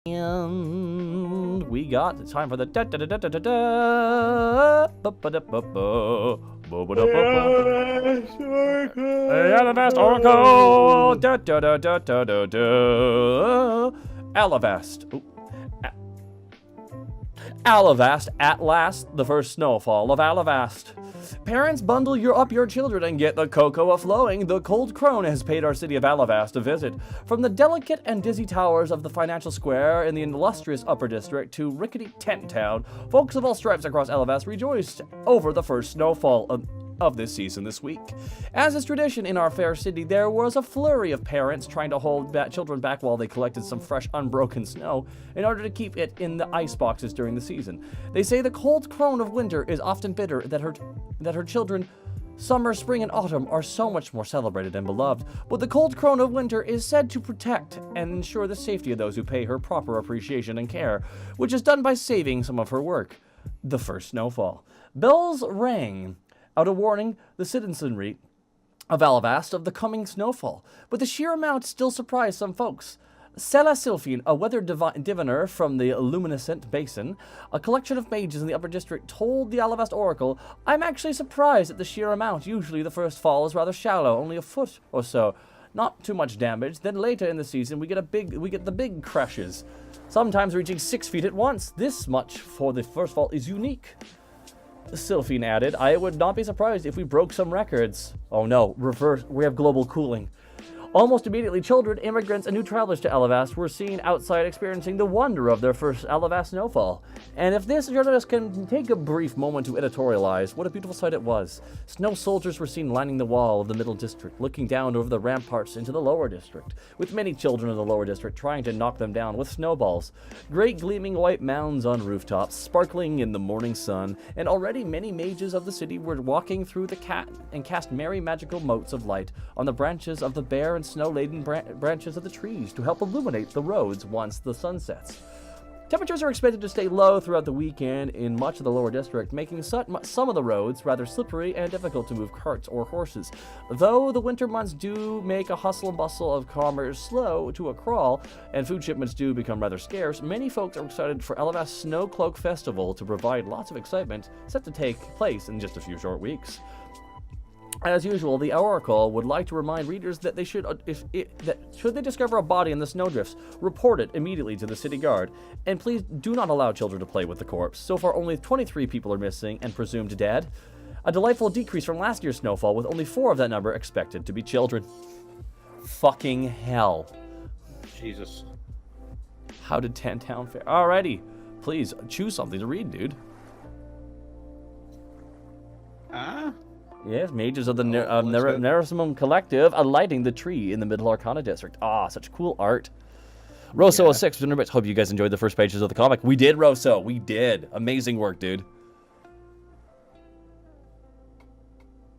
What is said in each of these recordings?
And we got the time for the Alivast Oracle. Alivast. Ooh. Alivast, at last, the first snowfall of Alivast. Parents, bundle up your children and get the cocoa a-flowing. The cold crone has paid our city of Alivast a visit. From the delicate and dizzy towers of the financial square in the illustrious Upper District to rickety tent town, folks of all stripes across Alivast rejoiced over the first snowfall of this season this week. As is tradition in our fair city, there was a flurry of parents trying to hold children back while they collected some fresh, unbroken snow in order to keep it in the ice boxes during the season. They say the cold crone of winter is often bitter, that her children summer, spring, and autumn are so much more celebrated and beloved, but the cold crone of winter is said to protect and ensure the safety of those who pay her proper appreciation and care, which is done by saving some of her work. The first snowfall. Bells rang out a warning the citizenry of Alivast of the coming snowfall, but the sheer amount still surprised some folks. Sela Sylphine, a weather diviner from the Luminescent Basin, a collection of mages in the Upper District, told the Alivast Oracle, "I'm actually surprised at the sheer amount. Usually the first fall is rather shallow, only a foot or so. Not too much damage. Then later in the season we get the big crashes, sometimes reaching 6 feet at once. This much for the first fall is unique." Sylphine added, "I would not be surprised if we broke some records." Oh no, reverse, we have global cooling. Almost immediately, children, immigrants, and new travelers to Alivast were seen outside experiencing the wonder of their first Alivast snowfall. And if this journalist can take a brief moment to editorialize, what a beautiful sight it was. Snow soldiers were seen lining the wall of the Middle District, looking down over the ramparts into the Lower District, with many children of the Lower District trying to knock them down with snowballs. Great gleaming white mounds on rooftops, sparkling in the morning sun, and already many mages of the city were walking through the and cast merry magical motes of light on the branches of the bare and snow-laden branches of the trees to help illuminate the roads once the sun sets. Temperatures are expected to stay low throughout the weekend in much of the Lower District, making some of the roads rather slippery and difficult to move carts or horses. Though the winter months do make a hustle and bustle of commerce slow to a crawl, and food shipments do become rather scarce, many folks are excited for Alivast Snow Cloak Festival to provide lots of excitement, set to take place in just a few short weeks. As usual, the Oracle would like to remind readers that they should they discover a body in the snowdrifts, report it immediately to the city guard, and please do not allow children to play with the corpse. So far, only 23 people are missing and presumed dead. A delightful decrease from last year's snowfall, with only 4 of that number expected to be children. Fucking hell. Jesus. How did Town fare? Alrighty, please choose something to read, dude. Yes, mages of the Narasimum Collective alighting the tree in the Middle Arcana District. Ah, such cool art. Rosso 06, hope you guys enjoyed the first pages of the comic. We did, Rosso. We did. Amazing work, dude.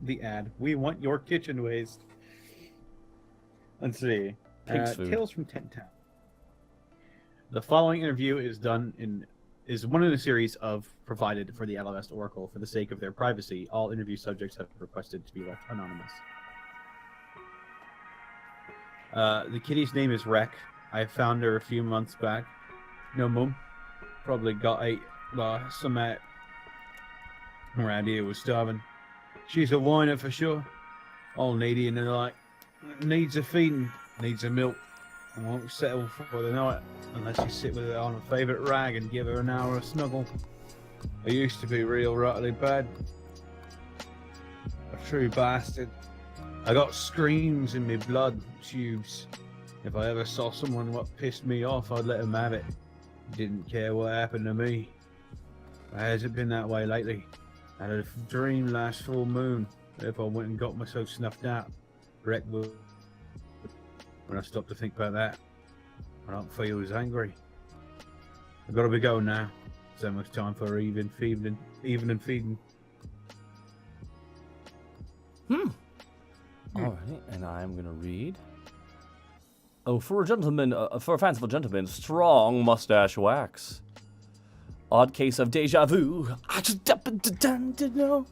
The ad. We want your kitchen waste. Let's see. Tales from Tent Town. The following interview is one in a series of provided for the Alivast Oracle for the sake of their privacy. All interview subjects have requested to be left anonymous. The kitty's name is Rek. I found her a few months back. No mum. Probably got ate by some around here was starving. She's a whiner for sure. All needy and like needs a feeding, needs a milk. I won't settle for the night unless you sit with her on a favourite rag and give her an hour of snuggle. I used to be real rottily bad. A true bastard. I got screams in me blood tubes. If I ever saw someone what pissed me off, I'd let them have it. Didn't care what happened to me. It hasn't been that way lately. I had a dream last full moon. If I went and got myself snuffed out, Rek would. When I stop to think about that, I don't feel as angry. I've got to be going now. So much time for evening feeding. Alright, and I'm gonna read. Oh, for a gentleman, for a fanciful gentleman, strong mustache wax. Odd case of deja vu. I just happened to know.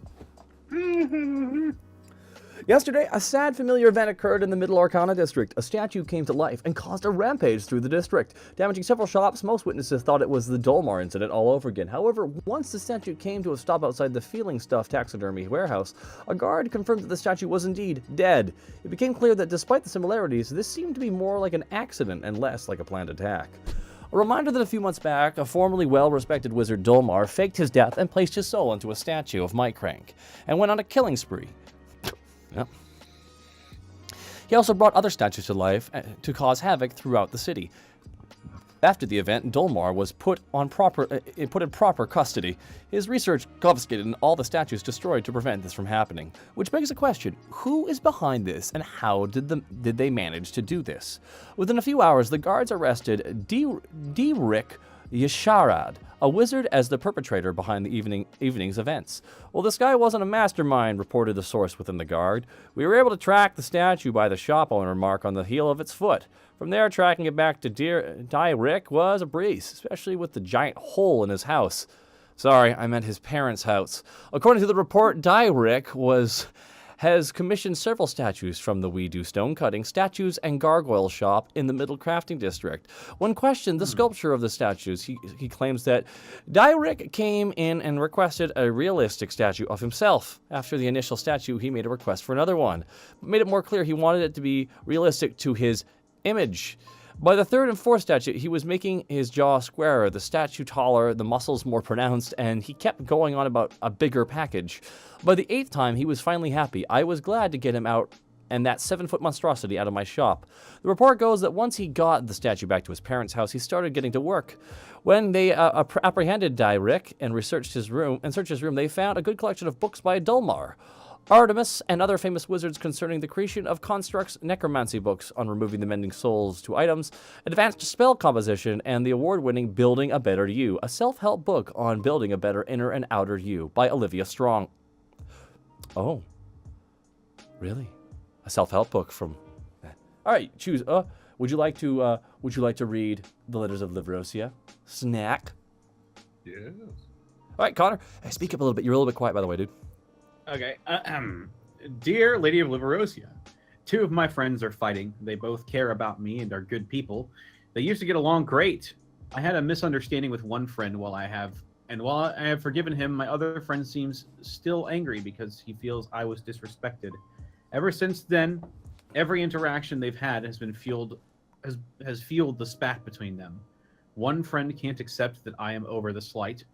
Yesterday, a sad familiar event occurred in the Middle Arcana district. A statue came to life and caused a rampage through the district, damaging several shops. Most witnesses thought it was the Dolmar incident all over again. However, once the statue came to a stop outside the Feeling Stuff taxidermy warehouse, a guard confirmed that the statue was indeed dead. It became clear that despite the similarities, this seemed to be more like an accident and less like a planned attack. A reminder that a few months back, a formerly well-respected wizard Dolmar faked his death and placed his soul into a statue of Mike Crank, and went on a killing spree. Yep. He also brought other statues to life to cause havoc throughout the city. After the event, Dolmar was put in proper custody. His research confiscated and all the statues destroyed to prevent this from happening. Which begs the question, who is behind this and how did they manage to do this? Within a few hours, the guards arrested Rick Yasharad, a wizard, as the perpetrator behind the evening's events. Well, this guy wasn't a mastermind, reported the source within the guard. We were able to track the statue by the shop owner mark on the heel of its foot. From there, tracking it back to Rick was a breeze, especially with the giant hole in his house. Sorry, I meant his parents' house. According to the report, Rick has commissioned several statues from the We Do Stone Cutting, Statues and Gargoyle Shop in the Middle Crafting District. When questioned the sculpture of the statues, he claims that Rick came in and requested a realistic statue of himself. After the initial statue, he made a request for another one, but made it more clear he wanted it to be realistic to his image. By the third and fourth statue, he was making his jaw squarer, the statue taller, the muscles more pronounced, and he kept going on about a bigger package. By the eighth time, he was finally happy. I was glad to get him out and that 7-foot monstrosity out of my shop. The report goes that once he got the statue back to his parents' house, he started getting to work. When they apprehended Rick and searched his room, they found a good collection of books by Dolmar, Artemis, and other famous wizards concerning the creation of constructs, necromancy books on removing the mending souls to items, advanced spell composition, and the award-winning Building a Better You, a self-help book on building a better inner and outer you by Olivia Strong. Oh, really? A self-help book from... All right, choose. Would you like to read The Letters of Livrosia? Snack? Yes. All right, Connor. Hey, speak up a little bit. You're a little bit quiet, by the way, dude. Okay. Dear Lady of Liberosia, 2 of my friends are fighting. They both care about me and are good people. They used to get along great. I had a misunderstanding with one friend while I have forgiven him, my other friend seems still angry because he feels I was disrespected. Ever since then, every interaction they've had has fueled the spat between them. One friend can't accept that I am over the slight.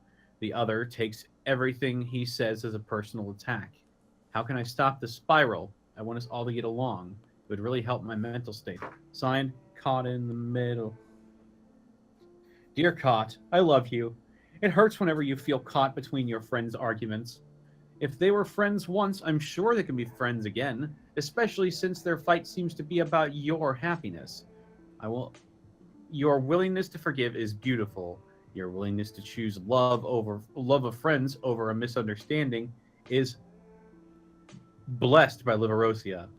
The other takes everything he says as a personal attack. How can I stop the spiral? I want us all to get along. It would really help my mental state. Signed, Caught in the Middle. Dear Caught, I love you. It hurts whenever you feel caught between your friends' arguments. If they were friends once, I'm sure they can be friends again, especially since their fight seems to be about your happiness. Your willingness to forgive is beautiful. Your willingness to choose love of friends over a misunderstanding is blessed by Liverosia.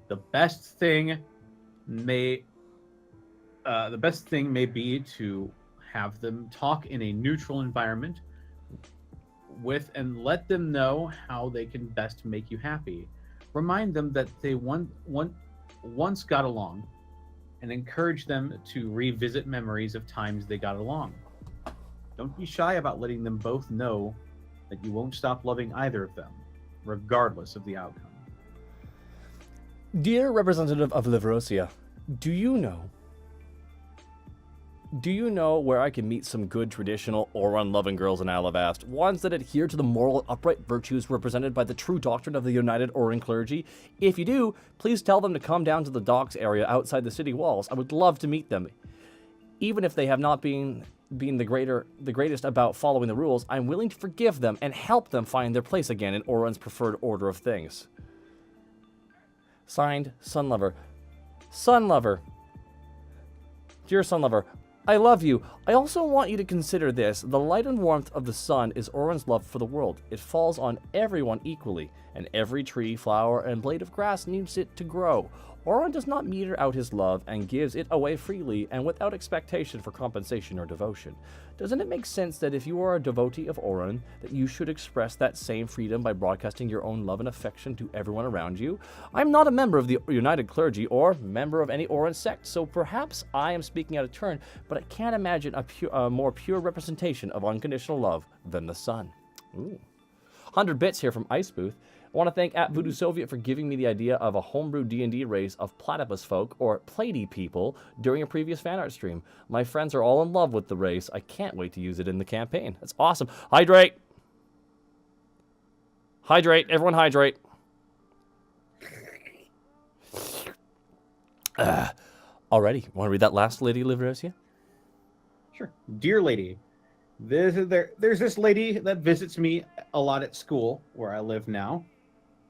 The best thing may be to have them talk in a neutral environment with and let them know how they can best make you happy. Remind them that they once got along and encourage them to revisit memories of times they got along. Don't be shy about letting them both know that you won't stop loving either of them, regardless of the outcome. Dear representative of Liverosia, do you know where I can meet some good traditional Oron-loving girls in Alivast, ones that adhere to the moral upright virtues represented by the true doctrine of the United Oran clergy? If you do, please tell them to come down to the docks area outside the city walls. I would love to meet them. Even if they have not been the greatest about following the rules, I'm willing to forgive them and help them find their place again in Oran's preferred order of things. Signed, Sunlover. Sunlover. Dear Sunlover, I love you. I also want you to consider this. The light and warmth of the sun is Oran's love for the world. It falls on everyone equally, and every tree, flower, and blade of grass needs it to grow. Oron does not meter out his love and gives it away freely and without expectation for compensation or devotion. Doesn't it make sense that if you are a devotee of Oron, that you should express that same freedom by broadcasting your own love and affection to everyone around you? I'm not a member of the United Clergy or member of any Oron sect, so perhaps I am speaking out of turn, but I can't imagine a more pure representation of unconditional love than the sun. Ooh. 100 bits here from Ice Booth. I want to thank Voodoo Soviet for giving me the idea of a homebrew D&D race of platypus folk, or platy people, during a previous fan art stream. My friends are all in love with the race. I can't wait to use it in the campaign. That's awesome. Hydrate! Hydrate. Everyone hydrate. Alrighty. Want to read that last Lady Livresia? Sure. Dear lady, there's this lady that visits me a lot at school where I live now,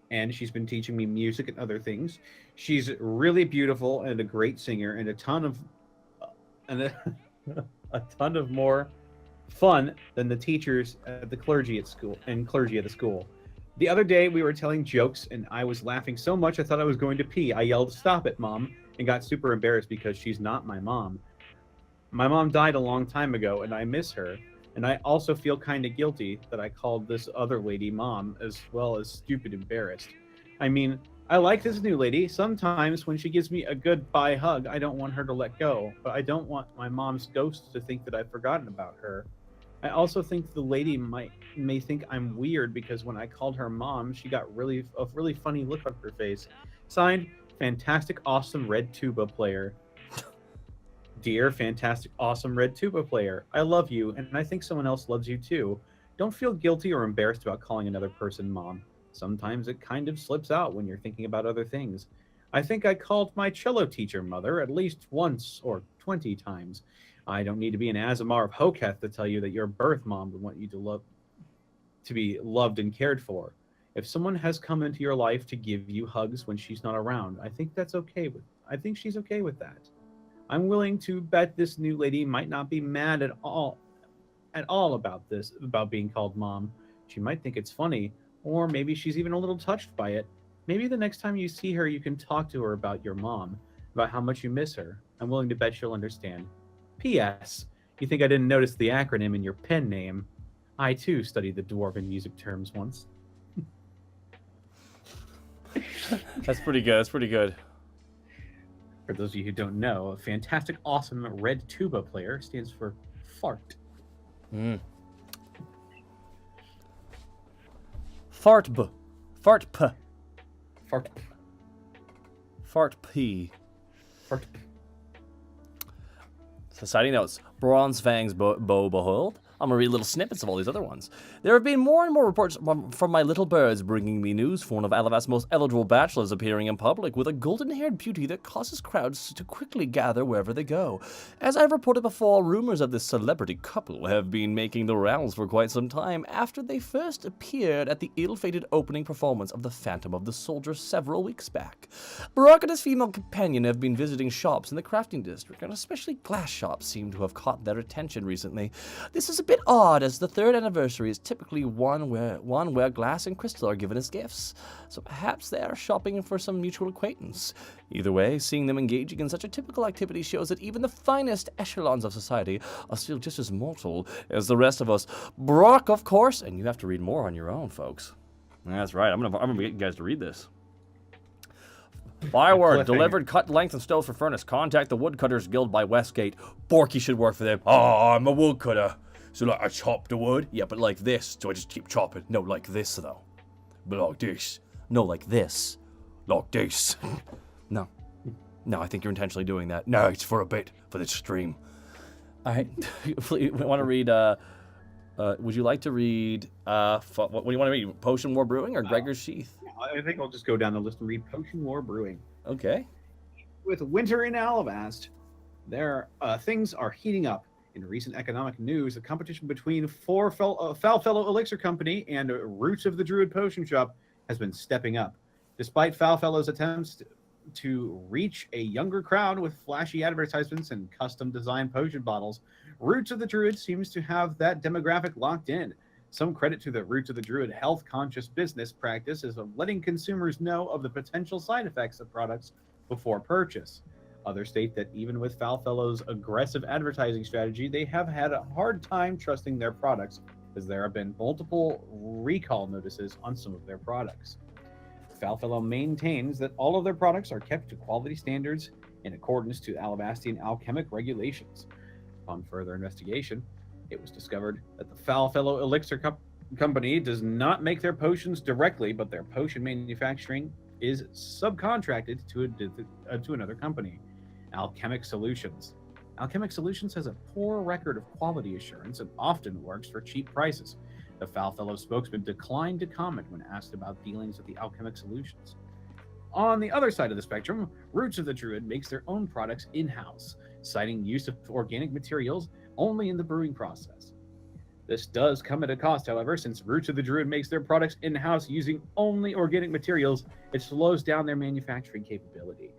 and she's been teaching me music and other things. She's really beautiful and a great singer and a ton of more fun than the teachers at the clergy at school and clergy at the school. The other day we were telling jokes and I was laughing so much I thought I was going to pee. I yelled, "Stop it, Mom," and got super embarrassed because she's not my mom. My mom died a long time ago and I miss her. And I also feel kind of guilty that I called this other lady mom, as well as stupid embarrassed. I mean, I like this new lady. Sometimes when she gives me a goodbye hug, I don't want her to let go, but I don't want my mom's ghost to think that I've forgotten about her. I also think the lady may think I'm weird because when I called her mom, she got a really funny look on her face. Signed, Fantastic Awesome Red Tuba Player. Dear fantastic, awesome red tuba player, I love you, and I think someone else loves you too. Don't feel guilty or embarrassed about calling another person mom. Sometimes it kind of slips out when you're thinking about other things. I think I called my cello teacher mother at least once or 20 times. I don't need to be an Azamar of Hoketh to tell you that your birth mom would want you to be loved and cared for. If someone has come into your life to give you hugs when she's not around, I think she's okay with that. I'm willing to bet this new lady might not be mad at all about being called mom. She might think it's funny, or maybe she's even a little touched by it. Maybe the next time you see her, you can talk to her about your mom, about how much you miss her. I'm willing to bet she'll understand. P.S. You think I didn't notice the acronym in your pen name? I, too, studied the dwarven music terms once. That's pretty good. For those of you who don't know, a fantastic, awesome red tuba player stands for fart. Fart-p. Fart-p. Fart. Fart-p. Fart. Society notes. Bronze Fang's bow behold. I'm going to read little snippets of all these other ones. There have been more and more reports from my little birds bringing me news for one of Alivast's most eligible bachelors appearing in public with a golden-haired beauty that causes crowds to quickly gather wherever they go. As I've reported before, rumors of this celebrity couple have been making the rounds for quite some time after they first appeared at the ill-fated opening performance of The Phantom of the Soldier several weeks back. Barak and his female companion have been visiting shops in the crafting district, and especially glass shops seem to have caught their attention recently. This is a bit odd, as the third anniversary is typically one where glass and crystal are given as gifts, so perhaps they are shopping for some mutual acquaintance. Either way, seeing them engaging in such a typical activity shows that even the finest echelons of society are still just as mortal as the rest of us. Brock, of course, and you have to read more on your own, folks. That's right, I'm gonna get you guys to read this. Byword, delivered cut length and stoves for furnace. Contact the Woodcutters Guild by Westgate. Borky should work for them. Oh, I'm a woodcutter. So, like, I chop the wood? Yeah, but like this. So I just keep chopping. No, like this, though. But like this. No, like this. Like this. No. No, I think you're intentionally doing that. No, it's for a bit. For the stream. All right. Please, we want to read, would you like to read, what do you want to read? Potion War Brewing or Gregor's Sheath? I think I'll just go down the list and read Potion War Brewing. Okay. With winter in Alivast, things are heating up. In recent economic news, the competition between Foulfellow Elixir Company and Roots of the Druid Potion Shop has been stepping up. Despite Foulfellow's attempts to reach a younger crowd with flashy advertisements and custom-designed potion bottles, Roots of the Druid seems to have that demographic locked in. Some credit to the Roots of the Druid health-conscious business practices of letting consumers know of the potential side effects of products before purchase. Others state that even with Foulfellow's aggressive advertising strategy, they have had a hard time trusting their products as there have been multiple recall notices on some of their products. Foulfellow maintains that all of their products are kept to quality standards in accordance to Alivastian alchemic regulations. Upon further investigation, it was discovered that the Foulfellow Elixir Company does not make their potions directly, but their potion manufacturing is subcontracted to another company, Alchemic Solutions. Alchemic Solutions has a poor record of quality assurance and often works for cheap prices. The Foulfellow spokesman declined to comment when asked about dealings with the Alchemic Solutions. On the other side of the spectrum, Roots of the Druid makes their own products in-house, citing use of organic materials only in the brewing process. This does come at a cost, however, since Roots of the Druid makes their products in-house using only organic materials, it slows down their manufacturing capability.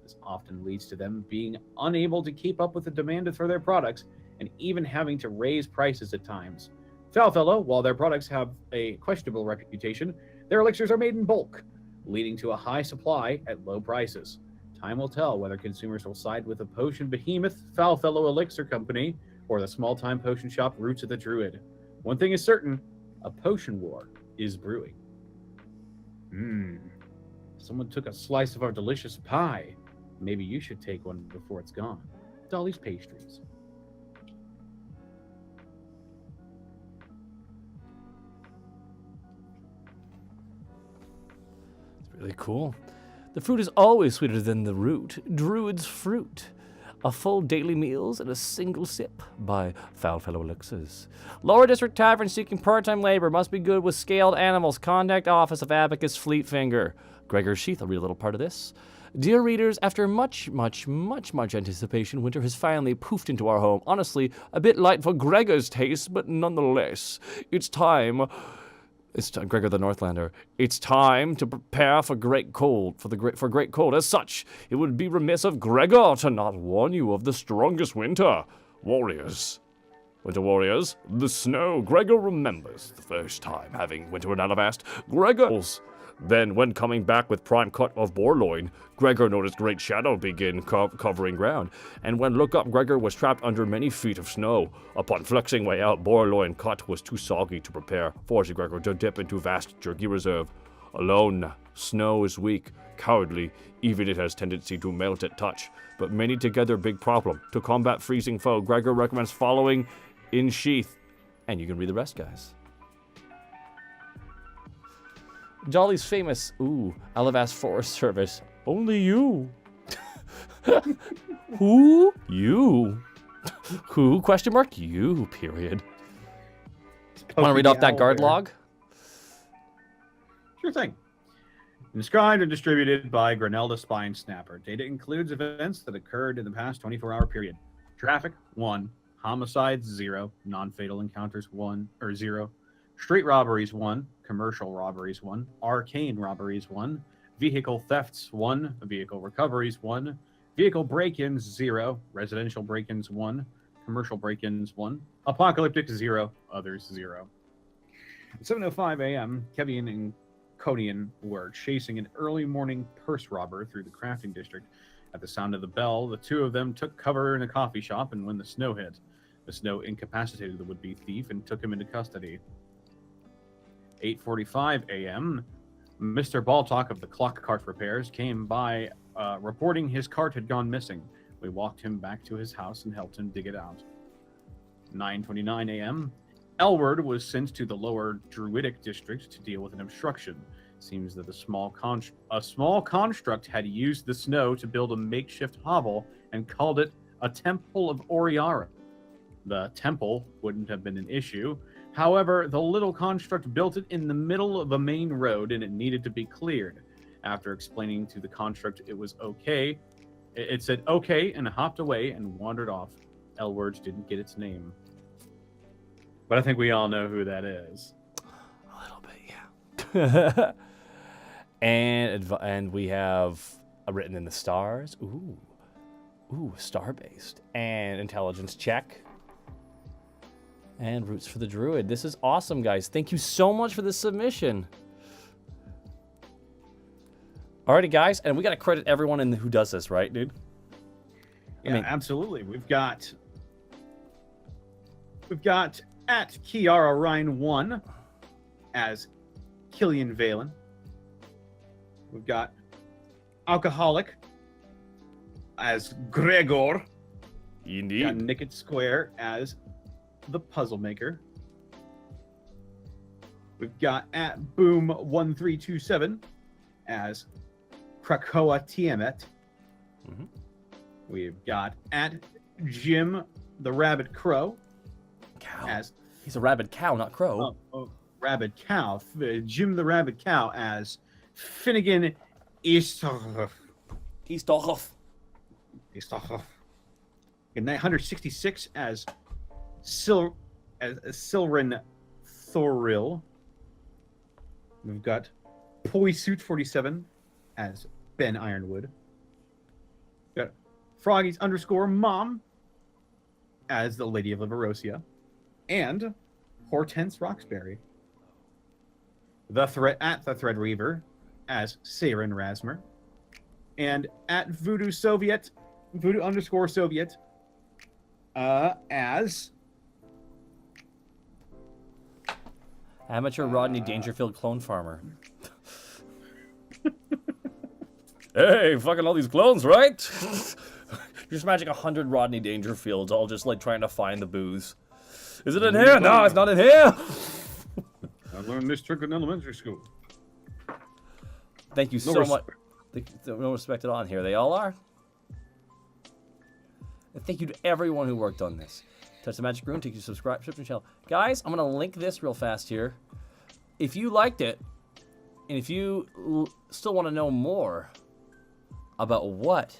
This often leads to them being unable to keep up with the demand for their products and even having to raise prices at times. Foulfellow, while their products have a questionable reputation, their elixirs are made in bulk, leading to a high supply at low prices. Time will tell whether consumers will side with the potion behemoth Foulfellow Elixir Company or the small-time potion shop Roots of the Druid. One thing is certain, a potion war is brewing. Someone took a slice of our delicious pie. Maybe you should take one before it's gone. Dolly's Pastries. Really cool. The fruit is always sweeter than the root. Druid's Fruit. A full daily meals and a single sip by Foulfellow Elixirs. Lower District Tavern seeking part-time labor. Must be good with scaled animals. Contact Office of Abacus Fleetfinger. Gregor Sheath, I'll read a little part of this. Dear readers, after much anticipation, winter has finally poofed into our home. Honestly, a bit light for Gregor's taste, but nonetheless, it's time. It's Gregor the Northlander. It's time to prepare for great cold. For great cold. As such, it would be remiss of Gregor to not warn you of the strongest winter. Warriors. Winter warriors, the snow. Gregor remembers the first time having winter in Alivast. Gregor's. Then, when coming back with prime cut of boar-loin, Gregor noticed great shadow begin covering ground, and when look up, Gregor was trapped under many feet of snow. Upon flexing way out, boar-loin cut was too soggy to prepare, forcing Gregor to dip into vast jerky reserve. Alone, snow is weak, cowardly, even it has tendency to melt at touch, but many together big problem. To combat freezing foe, Gregor recommends following in sheath, and you can read the rest, guys. Jolly's famous, Alivast Forest Service. Only you. Who? You. Who? Question mark? You, period. Want to read off that guard log? Sure thing. Inscribed and distributed by Granelda Spine Snapper. Data includes events that occurred in the past 24-hour period. Traffic, 1. Homicides, 0. Non-fatal encounters, 0. Street robberies, 1. Commercial robberies, 1. Arcane robberies, 1. Vehicle thefts, 1. Vehicle recoveries, 1. Vehicle break-ins, 0. Residential break-ins, 1. Commercial break-ins, 1. Apocalyptic, 0. Others, 0. At 7:05 a.m., Kevian and Codian were chasing an early morning purse robber through the crafting district. At the sound of the bell, the two of them took cover in a coffee shop, and when the snow hit, the snow incapacitated the would-be thief and took him into custody. 8:45 a.m., Mr. Baltalk of the clock cart repairs came by reporting his cart had gone missing. We walked him back to his house and helped him dig it out. 9:29 a.m., Elward was sent to the lower Druidic district to deal with an obstruction. Seems that a small construct had used the snow to build a makeshift hovel and called it a Temple of Oriara. The temple wouldn't have been an issue. However, the little construct built it in the middle of a main road and it needed to be cleared. After explaining to the construct it was okay, it said okay and hopped away and wandered off. Elward didn't get its name. But I think we all know who that is. A little bit, yeah. and we have written in the stars. Ooh, star-based. And intelligence check. And Roots for the Druid. This is awesome, guys. Thank you so much for this submission. Alrighty, guys, and we got to credit everyone in who does this, right, dude? Yeah, absolutely. We've got at Kiara Ryan 1 as Killian Valen. We've got Alcoholic as Gregor. Indeed. Got Nicked Square as the Puzzle Maker. We've got at Boom 1327 as Krakoa Tiamat. Mm-hmm. We've got at Jim the Rabbit Crow Cow. as He's a rabid cow, not crow. Rabbit Cow. Jim the Rabbit Cow as Finnegan Easthoff. Easthoff. 966 as Silrin Thoril. We've got Poisuit 47 as Ben Ironwood. We've got Froggy's _ mom as the Lady of Liverosia. And Hortense Roxbury. The Threadweaver as Saren Rasmer. And at Voodoo _ Soviet as Amateur Rodney Dangerfield clone farmer. Hey, fucking all these clones, right? Just imagine 100 Rodney Dangerfields all just like trying to find the booze. Is it in here? No, it's not in here. I learned this trick in elementary school. Thank you so much. No respect at all in here. They all are. And thank you to everyone who worked on this. Touch the Magic Rune, take your subscription channel. Guys, I'm going to link this real fast here. If you liked it, and if you still want to know more about what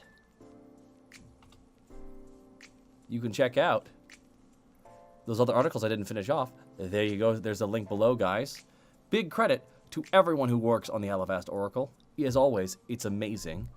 you can check out those other articles I didn't finish off, there you go. There's a link below, guys. Big credit to everyone who works on the Alivast Oracle. As always, it's amazing.